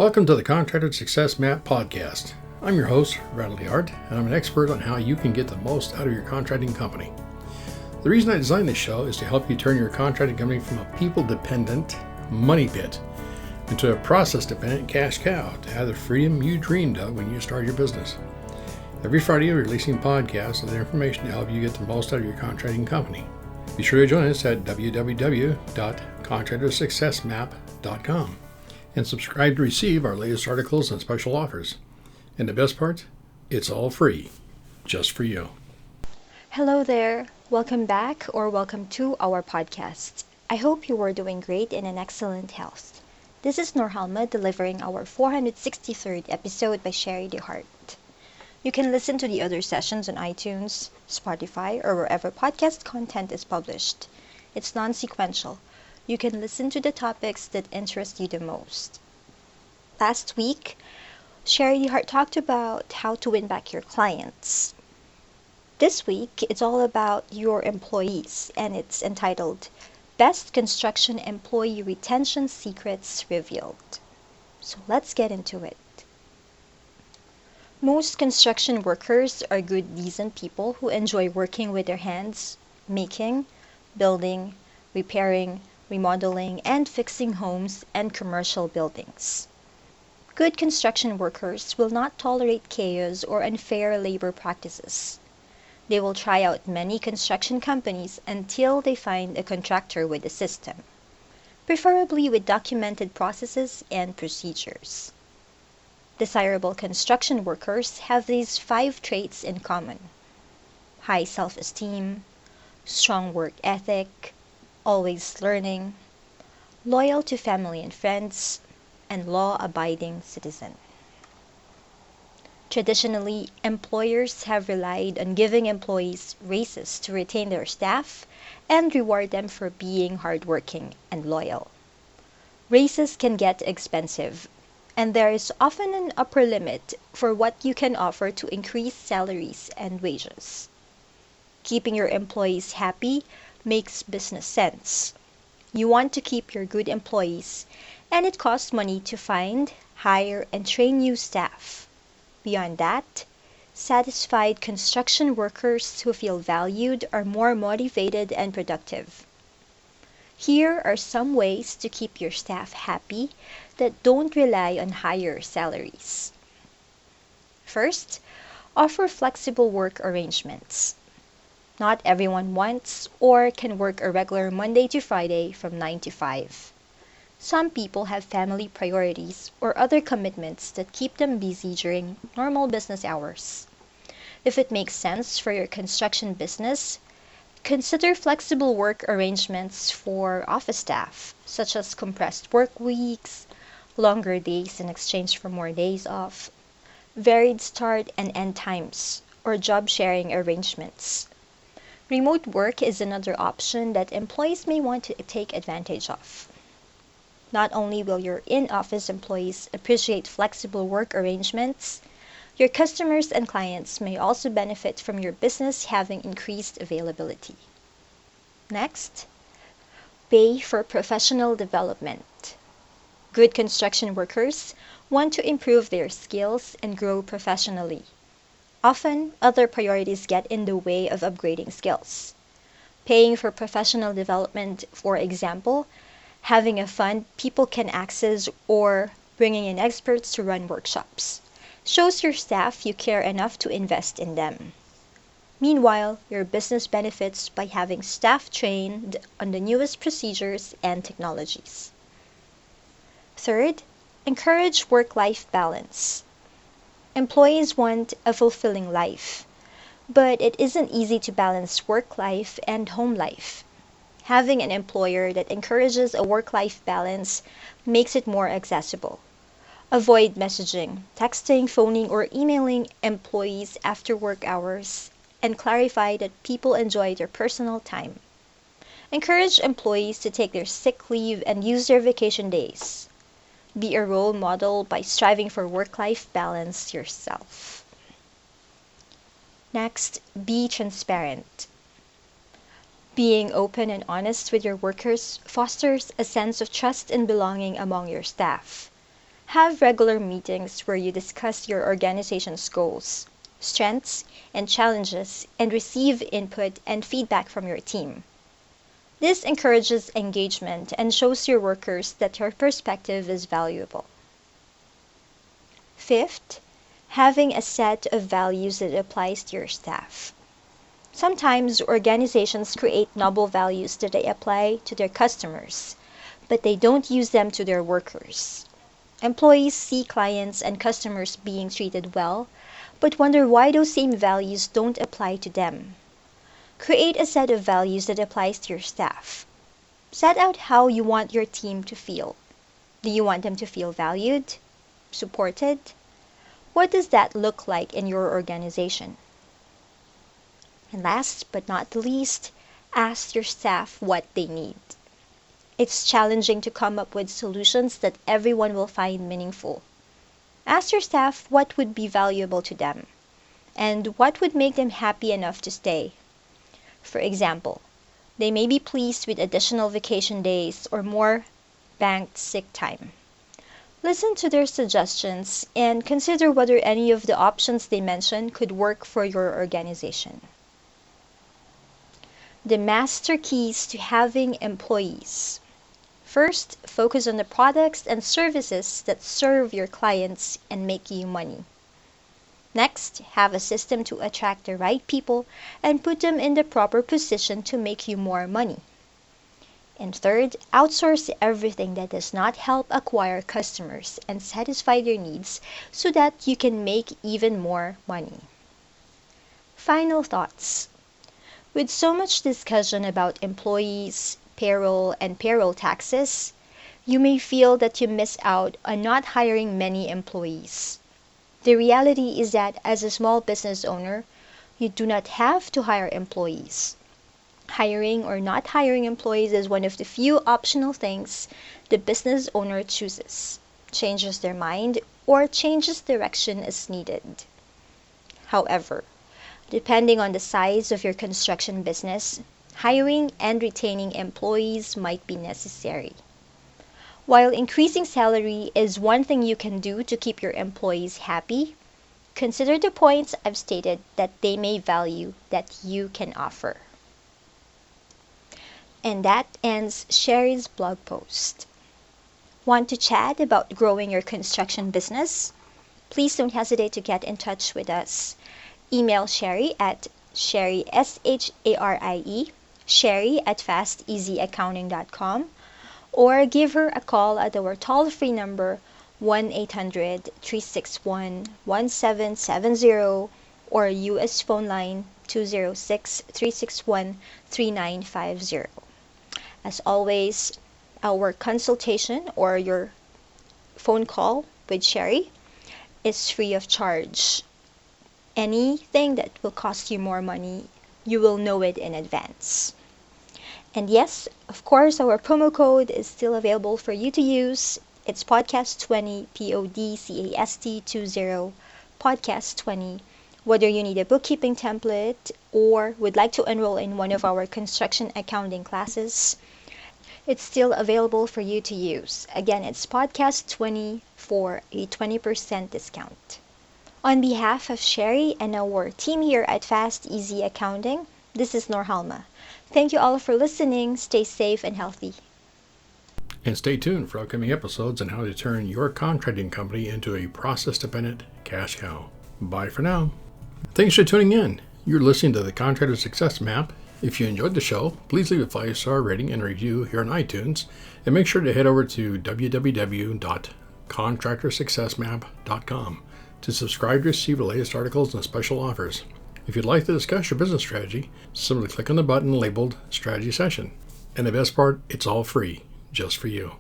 Welcome to the Contractor Success Map podcast. I'm your host, Relied, and I'm an expert on how you can get the most out of your contracting company. The reason I designed this show is to help you turn your contracting company from a people-dependent money pit into a process-dependent cash cow to have the freedom you dreamed of when you started your business. Every Friday, we're releasing podcasts with information to help you get the most out of your contracting company. Be sure to join us at www.contractorsuccessmap.com. and subscribe to receive our latest articles and special offers. And the best part, it's all free, just for you. Hello there. Welcome back or welcome to our podcast. I hope you are doing great and in excellent health. This is Norhalma delivering our 463rd episode by Sherry DeHart. You can listen to the other sessions on iTunes, Spotify, or wherever podcast content is published. It's non-sequential. You can listen to the topics that interest you the most. Last week, Sherry DeHart talked about how to win back your clients. This week, it's all about your employees, and it's entitled Best Construction Employee Retention Secrets Revealed. So let's get into it. Most construction workers are good, decent people who enjoy working with their hands, making, building, repairing, remodeling, and fixing homes and commercial buildings. Good construction workers will not tolerate chaos or unfair labor practices. They will try out many construction companies until they find a contractor with a system, preferably with documented processes and procedures. Desirable construction workers have these 5 traits in common: high self-esteem, strong work ethic, always learning, loyal to family and friends, and law-abiding citizen. Traditionally, employers have relied on giving employees raises to retain their staff and reward them for being hardworking and loyal. Raises can get expensive, and there is often an upper limit for what you can offer to increase salaries and wages. Keeping your employees happy makes business sense. You want to keep your good employees, and it costs money to find, hire, and train new staff. Beyond that, satisfied construction workers who feel valued are more motivated and productive. Here are some ways to keep your staff happy that don't rely on higher salaries. First, offer flexible work arrangements. Not everyone wants or can work a regular Monday to Friday from 9 to 5. Some people have family priorities or other commitments that keep them busy during normal business hours. If it makes sense for your construction business, consider flexible work arrangements for office staff, such as compressed work weeks, longer days in exchange for more days off, varied start and end times, or job sharing arrangements. Remote work is another option that employees may want to take advantage of. Not only will your in-office employees appreciate flexible work arrangements, your customers and clients may also benefit from your business having increased availability. Next, pay for professional development. Good construction workers want to improve their skills and grow professionally. Often, other priorities get in the way of upgrading skills. Paying for professional development, for example, having a fund people can access, or bringing in experts to run workshops, shows your staff you care enough to invest in them. Meanwhile, your business benefits by having staff trained on the newest procedures and technologies. Third, encourage work-life balance. Employees want a fulfilling life, but it isn't easy to balance work life and home life. Having an employer that encourages a work-life balance makes it more accessible. Avoid messaging, texting, phoning, or emailing employees after work hours, and clarify that people enjoy their personal time. Encourage employees to take their sick leave and use their vacation days. Be a role model by striving for work-life balance yourself. Next, be transparent. Being open and honest with your workers fosters a sense of trust and belonging among your staff. Have regular meetings where you discuss your organization's goals, strengths, and challenges, and receive input and feedback from your team. This encourages engagement and shows your workers that your perspective is valuable. Fifth, having a set of values that applies to your staff. Sometimes organizations create noble values that they apply to their customers, but they don't use them to their workers. Employees see clients and customers being treated well, but wonder why those same values don't apply to them. Create a set of values that applies to your staff. Set out how you want your team to feel. Do you want them to feel valued? Supported? What does that look like in your organization? And last but not the least, ask your staff what they need. It's challenging to come up with solutions that everyone will find meaningful. Ask your staff what would be valuable to them and what would make them happy enough to stay. For example, they may be pleased with additional vacation days or more banked sick time. Listen to their suggestions and consider whether any of the options they mention could work for your organization. The master keys to having employees. First, focus on the products and services that serve your clients and make you money. Next, have a system to attract the right people and put them in the proper position to make you more money. And third, outsource everything that does not help acquire customers and satisfy their needs so that you can make even more money. Final thoughts. With so much discussion about employees, payroll, and payroll taxes, you may feel that you miss out on not hiring many employees. The reality is that as a small business owner, you do not have to hire employees. Hiring or not hiring employees is one of the few optional things the business owner chooses, changes their mind, or changes direction as needed. However, depending on the size of your construction business, hiring and retaining employees might be necessary. While increasing salary is one thing you can do to keep your employees happy, consider the points I've stated that they may value that you can offer. And that ends Sherry's blog post. Want to chat about growing your construction business? Please don't hesitate to get in touch with us. Email Sherry at Sherry, S-H-A-R-I-E, Sherry at fasteasyaccounting.com, or give her a call at our toll-free number 1-800-361-1770 or US phone line 206-361-3950. As always, our consultation or your phone call with Sherry is free of charge. Anything that will cost you more money, you will know it in advance. And yes, of course, our promo code is still available for you to use. It's podcast20, PODCAST20, podcast20. Whether you need a bookkeeping template or would like to enroll in one of our construction accounting classes, it's still available for you to use. Again, it's podcast20 for a 20% discount. On behalf of Sherry and our team here at Fast Easy Accounting, this is Norhalma. Thank you all for listening. Stay safe and healthy. And stay tuned for upcoming episodes on how to turn your contracting company into a process-dependent cash cow. Bye for now. Thanks for tuning in. You're listening to the Contractor Success Map. If you enjoyed the show, please leave a 5-star rating and review here on iTunes. And make sure to head over to www.contractorsuccessmap.com to subscribe to receive the latest articles and special offers. If you'd like to discuss your business strategy, simply click on the button labeled Strategy Session. And the best part, it's all free, just for you.